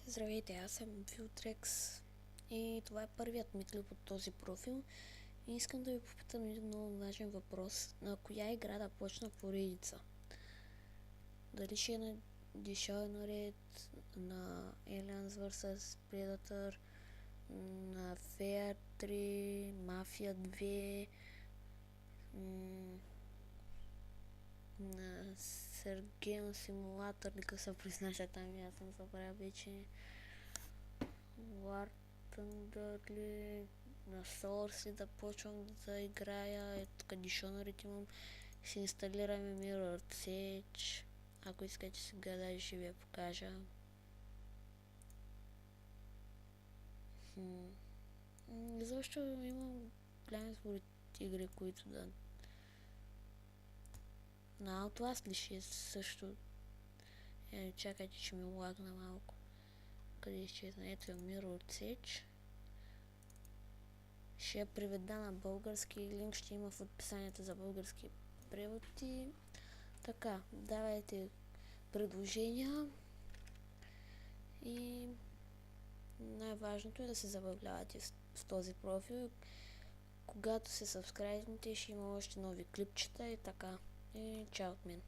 Здравейте, аз съм Viltrex и това е първият ми клип от този профил и искам да ви попитам един много важен въпрос. На коя игра да почна поредица? Дали ще е на Dishonored, на Aliens vs Predator, на Fear 3, Mafia 2, на Surgeon Simulator, нека се произнася там, аз съм забравя вече. War Thunder ли, на Source ли да почвам да играя. Тук Dishonored имам, си инсталираме Mirror's Edge, ако искате сега даже ще ви я покажа. Защо имам голям избор от игри, които да... На Outlast ли ще е също? Чакайте, че ми лагна малко. Къде изчезна? Ето е Mirror's Edge. Ще я преведа на български, линк ще има в описанието за български превод и така, давайте предложения и най-важното е да се забавлявате в този профил. Когато се сабскрайбнете, ще има още нови клипчета и така. И чао от мен.